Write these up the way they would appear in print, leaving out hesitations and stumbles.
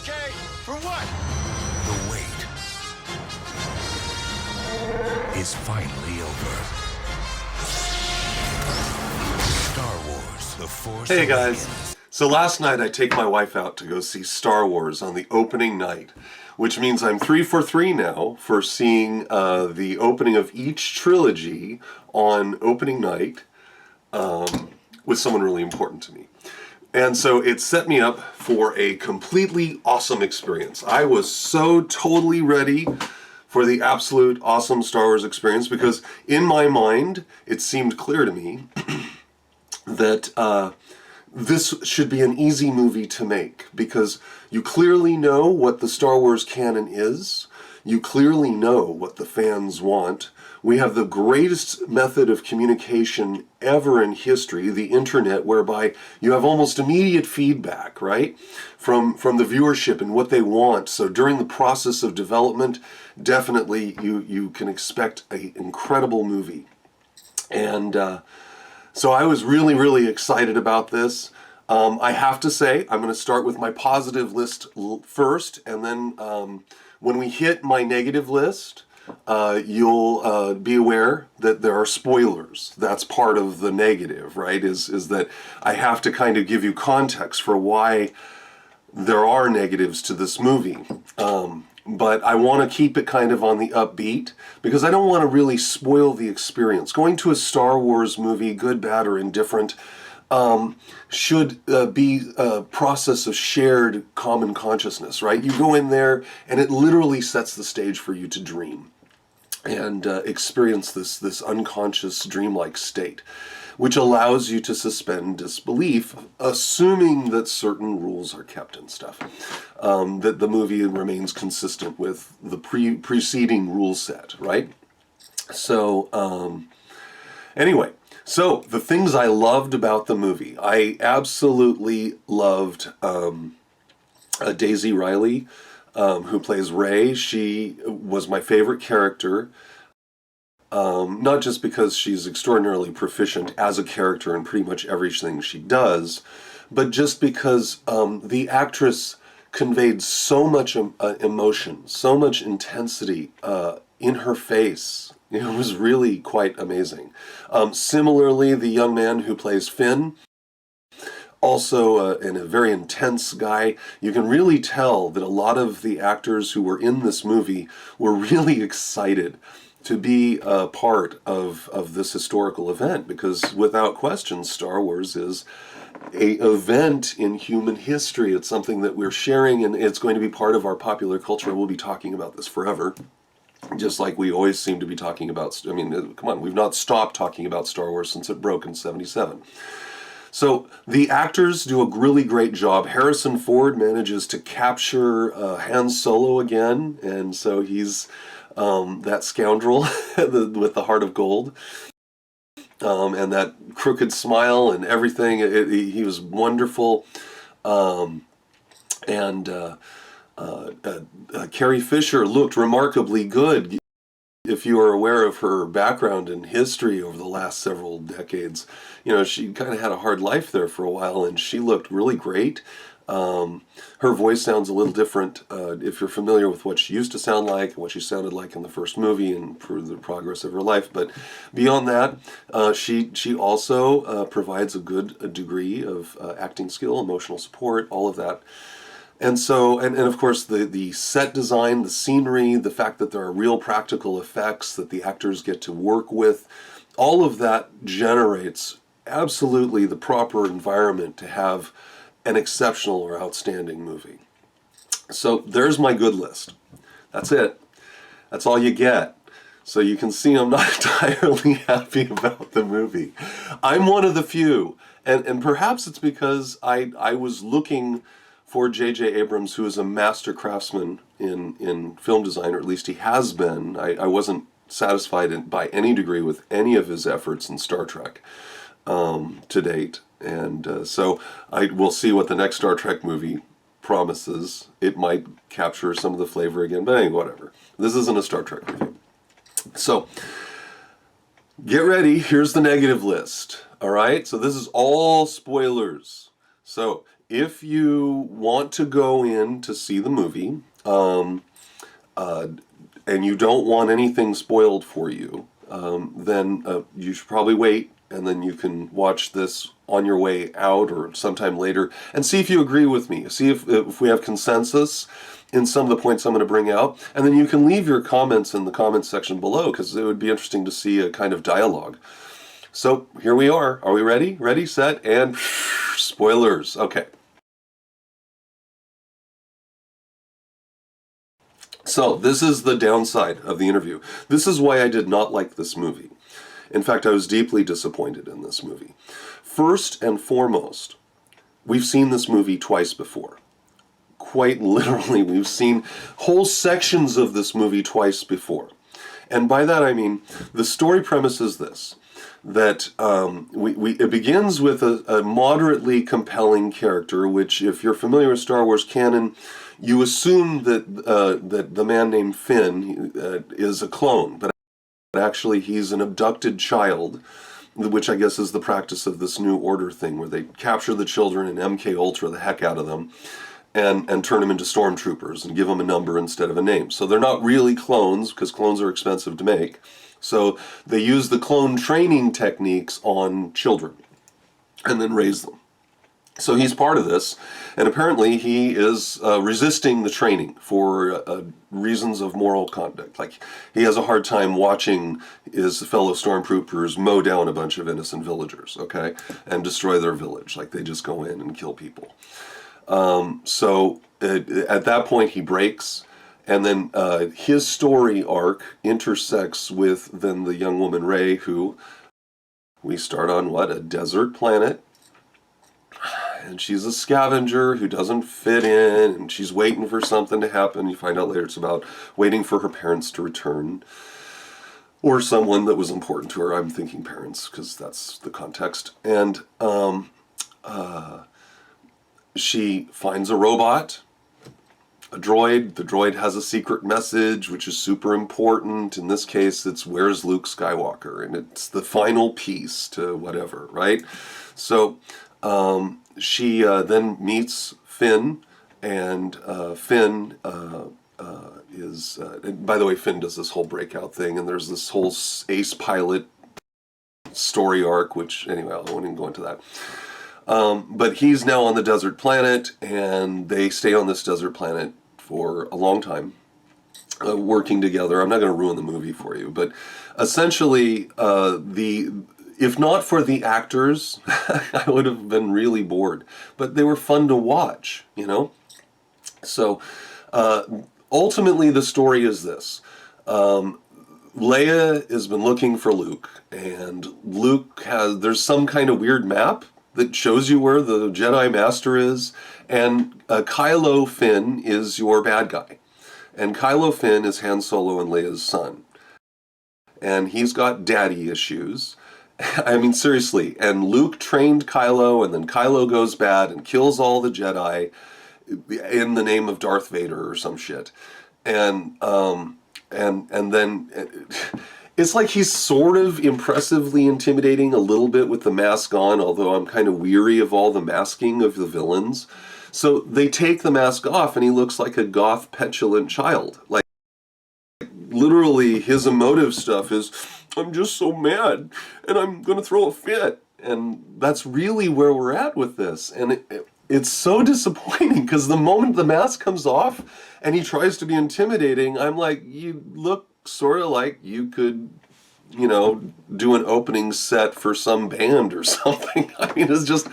Okay, for what? The wait is finally over. Star Wars: The Force Hey Awakens. guys, so last night I take my wife out to go see Star Wars on the opening night, which means I'm 3 for 3 now for seeing the opening of each trilogy on opening night with someone really important to me. And so it set me up for a completely awesome experience. I was so totally ready for the absolute awesome Star Wars experience because in my mind it seemed clear to me that this should be an easy movie to make because you clearly know what the Star Wars canon is. You clearly know what the fans want. We have the greatest method of communication ever in history, the internet, whereby you have almost immediate feedback, right, from the viewership and what they want. So during the process of development, definitely you can expect an incredible movie. And so I was really, really excited about this. I have to say, I'm going to start with my positive list first, and then when we hit my negative list, you'll be aware that there are spoilers. That's part of the negative, right? Is that I have to kind of give you context for why there are negatives to this movie. But I want to keep it kind of on the upbeat because I don't want to really spoil the experience. Going to a Star Wars movie, good, bad, or indifferent, should be a process of shared common consciousness, right? You go in there and it literally sets the stage for you to dream and experience this unconscious dreamlike state, which allows you to suspend disbelief, assuming that certain rules are kept and stuff, that the movie remains consistent with the preceding rule set, right? So, anyway, so the things I loved about the movie, I absolutely loved Daisy Ridley, who plays Rey. She was my favorite character. Not just because she's extraordinarily proficient as a character in pretty much everything she does, but just because the actress conveyed so much emotion, so much intensity in her face. It was really quite amazing. Similarly, the young man who plays Finn, also a very intense guy. You can really tell that a lot of the actors who were in this movie were really excited to be a part of this historical event because without question Star Wars is an event in human history. It's something that we're sharing and it's going to be part of our popular culture. We'll be talking about this forever, just like we always seem to be talking about. I mean, come on, we've not stopped talking about Star Wars since it broke in '77. So the actors do a really great job. Harrison Ford manages to capture Han Solo again, and so he's that scoundrel with the heart of gold, and that crooked smile and everything. He was wonderful, and Carrie Fisher looked remarkably good. If you are aware of her background in history over the last several decades, you know, she kind of had a hard life there for a while, and she looked really great. Her voice sounds a little different if you're familiar with what she used to sound like, what she sounded like in the first movie and through the progress of her life. But beyond that, she also provides a good degree of acting skill, emotional support, all of that. And so, and of course, the set design, the scenery, the fact that there are real practical effects that the actors get to work with, all of that generates absolutely the proper environment to have an exceptional or outstanding movie. So there's my good list. That's it. That's all you get. So you can see I'm not entirely happy about the movie. I'm one of the few, and perhaps it's because I was looking for J.J. Abrams, who is a master craftsman in film design, or at least he has been. I wasn't satisfied by any degree with any of his efforts in Star Trek to date. And so we'll see what the next Star Trek movie promises. It might capture some of the flavor again, but anyway, whatever. This isn't a Star Trek review. So, get ready. Here's the negative list. All right? So this is all spoilers. So, if you want to go in to see the movie, and you don't want anything spoiled for you, then you should probably wait, and then you can watch this on your way out or sometime later and see if you agree with me. See if we have consensus in some of the points I'm going to bring out. And then you can leave your comments in the comments section below, because it would be interesting to see a kind of dialogue. So here we are. Are we ready? Ready, set, and spoilers. Okay. So this is the downside of the interview. This is why I did not like this movie. In fact, I was deeply disappointed in this movie. First and foremost, we've seen this movie twice before. Quite literally, we've seen whole sections of this movie twice before. And by that I mean, the story premise is this, that it begins with a moderately compelling character, which, if you're familiar with Star Wars canon, you assume that that the man named Finn is a clone, but actually he's an abducted child, which I guess is the practice of this New Order thing, where they capture the children and MK Ultra the heck out of them, and turn them into stormtroopers and give them a number instead of a name. So they're not really clones, because clones are expensive to make. So they use the clone training techniques on children and then raise them. So he's part of this, and apparently he is resisting the training for reasons of moral conduct. Like, he has a hard time watching his fellow stormtroopers mow down a bunch of innocent villagers, okay, and destroy their village. Like, they just go in and kill people. So at that point he breaks, and then his story arc intersects with then the young woman Rey, who we start on, what, a desert planet. And she's a scavenger who doesn't fit in, and she's waiting for something to happen. You find out later it's about waiting for her parents to return, or someone that was important to her. I'm thinking parents, because that's the context. And she finds a robot, a droid. The droid has a secret message, which is super important. In this case, it's "Where's Luke Skywalker?" And it's the final piece to whatever, right? So she then meets Finn, and Finn is... by the way, Finn does this whole breakout thing, and there's this whole ace pilot story arc, which, anyway, I won't even go into that. But he's now on the desert planet, and they stay on this desert planet for a long time, working together. I'm not going to ruin the movie for you, but essentially, if not for the actors, I would have been really bored. But they were fun to watch, you know? So, ultimately, the story is this. Leia has been looking for Luke, and there's some kind of weird map that shows you where the Jedi Master is, and Kylo Finn is your bad guy. And Kylo Finn is Han Solo and Leia's son. And he's got daddy issues. I mean, seriously. And Luke trained Kylo, and then Kylo goes bad and kills all the Jedi in the name of Darth Vader or some shit. And then it's like he's sort of impressively intimidating a little bit with the mask on, although I'm kind of weary of all the masking of the villains. So they take the mask off, and he looks like a goth, petulant child. Like, literally, his emotive stuff is, "I'm just so mad, and I'm going to throw a fit." And that's really where we're at with this. And it's so disappointing, because the moment the mask comes off and he tries to be intimidating, I'm like, you look sort of like you could, you know, do an opening set for some band or something. I mean, it's just...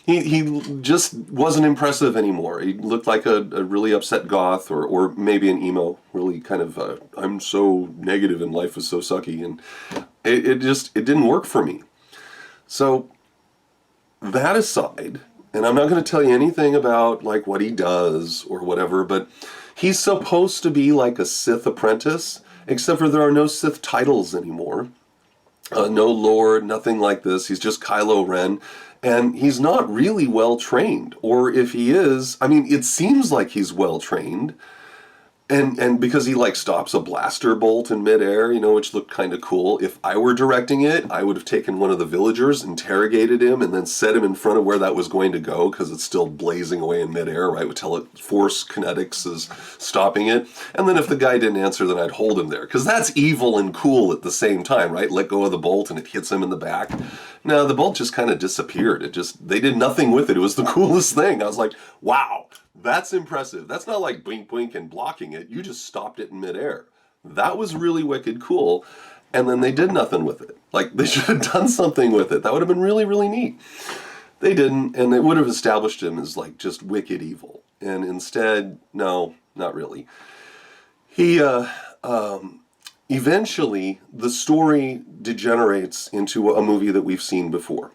He just wasn't impressive anymore. He looked like a really upset goth, or maybe an emo, really kind of, I'm so negative and life is so sucky, and it didn't work for me. So, that aside, and I'm not going to tell you anything about, like, what he does or whatever, but he's supposed to be like a Sith apprentice, except for there are no Sith titles anymore. No Lord, nothing like this. He's just Kylo Ren. And he's not really well trained. Or if he is, I mean, it seems like he's well trained. And because he like stops a blaster bolt in midair, you know, which looked kind of cool. If I were directing it, I would have taken one of the villagers, interrogated him, and then set him in front of where that was going to go, because it's still blazing away in midair, right? Force kinetics is stopping it. And then if the guy didn't answer, then I'd hold him there, because that's evil and cool at the same time, right? Let go of the bolt and it hits him in the back. No, the bolt just kind of disappeared. They did nothing with it. It was the coolest thing. I was like, wow. That's impressive. That's not like blink, blink, and blocking it. You just stopped it in midair. That was really wicked cool. And then they did nothing with it. Like, they should have done something with it. That would have been really, really neat. They didn't, and it would have established him as, like, just wicked evil. And instead, no, not really. Eventually, the story degenerates into a movie that we've seen before,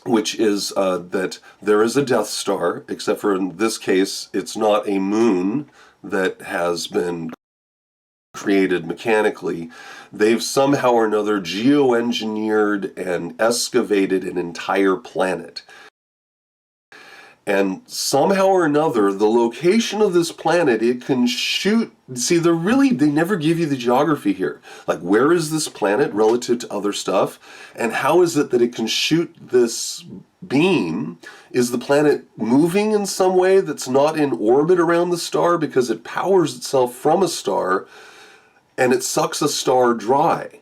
which is that there is a Death Star, except for in this case, it's not a moon that has been created mechanically. They've somehow or another geoengineered and excavated an entire planet. And somehow or another, the location of this planet, it can shoot. See, they never give you the geography here. Like, where is this planet relative to other stuff? And how is it that it can shoot this beam? Is the planet moving in some way that's not in orbit around the star because it powers itself from a star and it sucks a star dry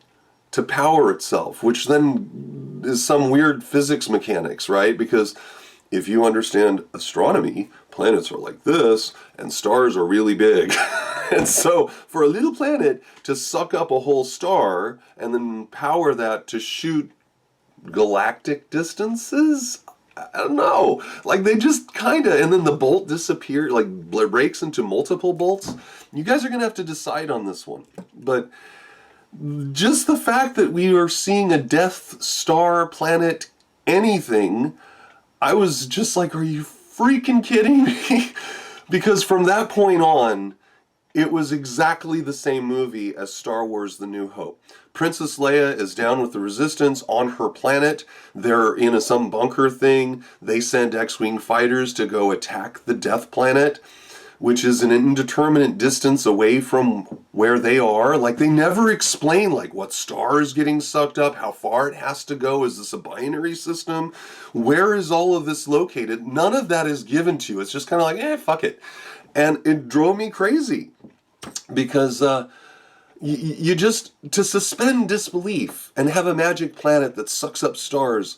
to power itself, which then is some weird physics mechanics, right? Because if you understand astronomy, planets are like this, and stars are really big. And so, for a little planet to suck up a whole star, and then power that to shoot galactic distances? I don't know. Like, they just kinda, and then the bolt disappears, like, breaks into multiple bolts. You guys are gonna have to decide on this one. But just the fact that we are seeing a Death Star planet anything, I was just like, are you freaking kidding me? Because from that point on, it was exactly the same movie as Star Wars: The New Hope. Princess Leia is down with the Resistance on her planet. They're in some bunker thing. They send X-Wing fighters to go attack the Death Planet, which is an indeterminate distance away from where they are. Like, they never explain, like, what star is getting sucked up, how far it has to go. Is this a binary system? Where is all of this located? None of that is given to you. It's just kind of like, fuck it. And it drove me crazy because you just, to suspend disbelief and have a magic planet that sucks up stars,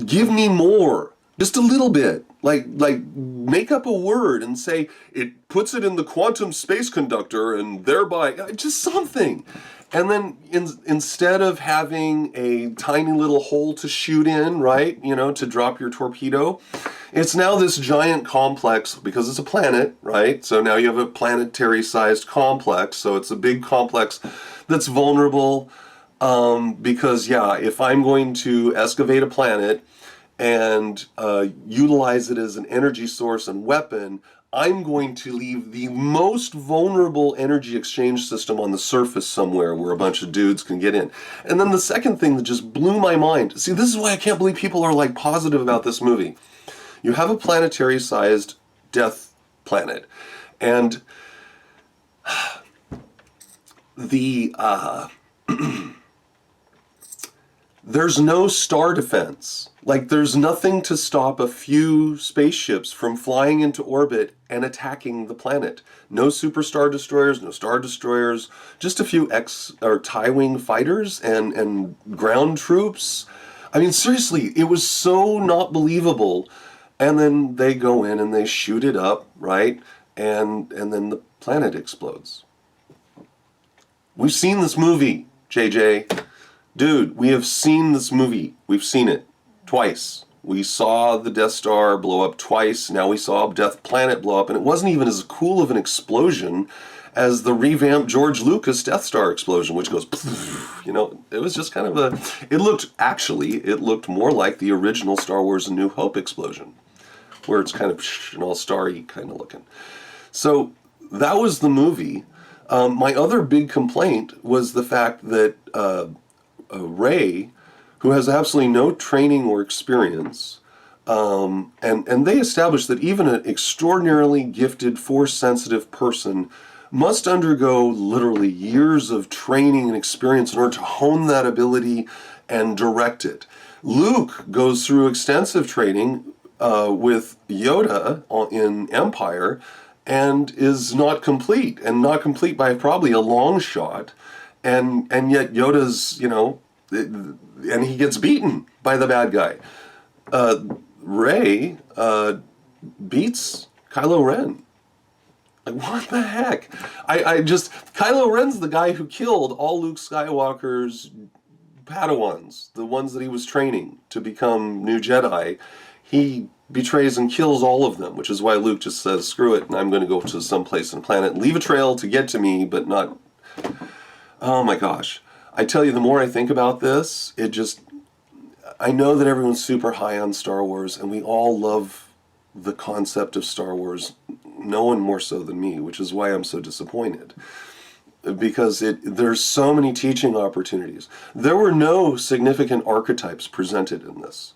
give me more. Just a little bit. Like make up a word and say it puts it in the quantum space conductor and thereby just something. And then instead of having a tiny little hole to shoot in, right, to drop your torpedo, it's now this giant complex because it's a planet, right? So now you have a planetary-sized complex. So it's a big complex that's vulnerable because, if I'm going to excavate a planet and utilize it as an energy source and weapon, I'm going to leave the most vulnerable energy exchange system on the surface somewhere where a bunch of dudes can get in. And then the second thing that just blew my mind, see, this is why I can't believe people are like positive about this movie. You have a planetary-sized death planet, and there's no star defense. Like, there's nothing to stop a few spaceships from flying into orbit and attacking the planet. No superstar destroyers, no star destroyers, just a few TIE-wing fighters and ground troops. I mean, seriously, it was so not believable. And then they go in and they shoot it up, right? And then the planet explodes. We've seen this movie, JJ. Dude, we have seen this movie. We've seen it twice. We saw the Death Star blow up twice. Now we saw Death Planet blow up. And it wasn't even as cool of an explosion as the revamped George Lucas Death Star explosion, which goes, it was just kind of it looked more like the original Star Wars: A New Hope explosion, where it's kind of and all starry kind of looking. So that was the movie. My other big complaint was the fact that Rey, who has absolutely no training or experience, and they established that even an extraordinarily gifted, Force-sensitive person must undergo literally years of training and experience in order to hone that ability and direct it. Luke goes through extensive training with Yoda in Empire and is not complete, and not complete by probably a long shot. And yet Yoda's, and he gets beaten by the bad guy. Rey beats Kylo Ren. Like, what the heck? Kylo Ren's the guy who killed all Luke Skywalker's Padawans, the ones that he was training to become new Jedi. He betrays and kills all of them, which is why Luke just says, screw it, and I'm going to go to some place on the planet, leave a trail to get to me, but not... Oh my gosh. I tell you, the more I think about this, I know that everyone's super high on Star Wars, and we all love the concept of Star Wars, no one more so than me, which is why I'm so disappointed. Because there's so many teaching opportunities. There were no significant archetypes presented in this.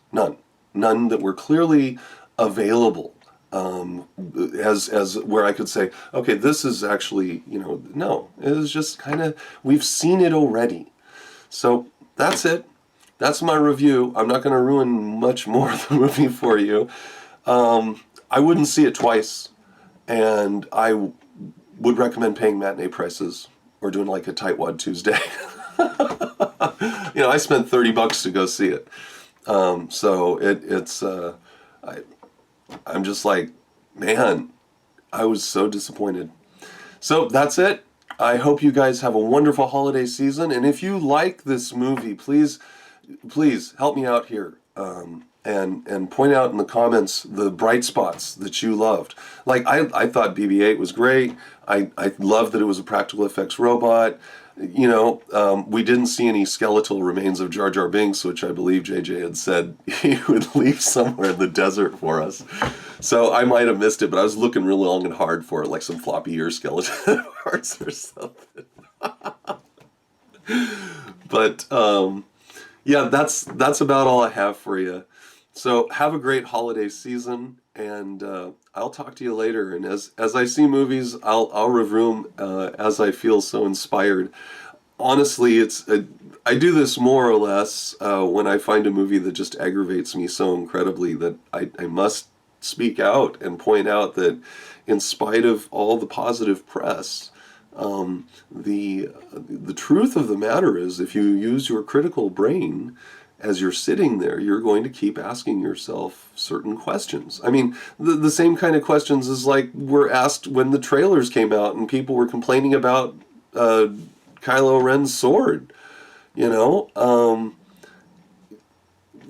None that were clearly available as where I could say, okay, this is actually, no. It was just kind of, we've seen it already. So that's it. That's my review. I'm not going to ruin much more of the movie for you. I wouldn't see it twice. And I would recommend paying matinee prices or doing like a Tightwad Tuesday. I spent $30 to go see it. So I'm just like, man, I was so disappointed. So that's it. I hope you guys have a wonderful holiday season. And if you like this movie, please help me out here. And point out in the comments the bright spots that you loved. Like, I thought BB-8 was great. I loved that it was a practical effects robot. We didn't see any skeletal remains of Jar Jar Binks, which I believe JJ had said he would leave somewhere in the desert for us. So I might have missed it, but I was looking really long and hard for it, like some floppy ear skeleton parts or something. But yeah, that's about all I have for you. So have a great holiday season, and I'll talk to you later. And as I see movies, I'll review them as I feel so inspired. Honestly, I do this more or less when I find a movie that just aggravates me so incredibly that I must speak out and point out that in spite of all the positive press, the truth of the matter is, if you use your critical brain as you're sitting there, you're going to keep asking yourself certain questions. I mean, the same kind of questions as like were asked when the trailers came out and people were complaining about Kylo Ren's sword.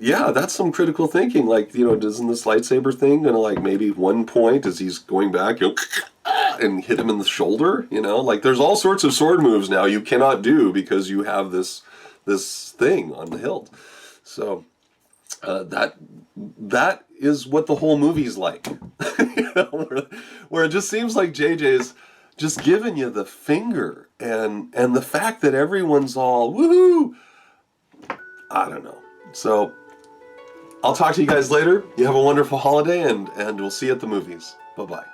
Yeah, that's some critical thinking. Like, isn't this lightsaber thing gonna, like, maybe one point as he's going back, and hit him in the shoulder? Like, there's all sorts of sword moves now you cannot do because you have this thing on the hilt. So that is what the whole movie's like. Where it just seems like JJ's just giving you the finger, and the fact that everyone's all woohoo, I don't know. So I'll talk to you guys later. You have a wonderful holiday, and we'll see you at the movies. Bye-bye.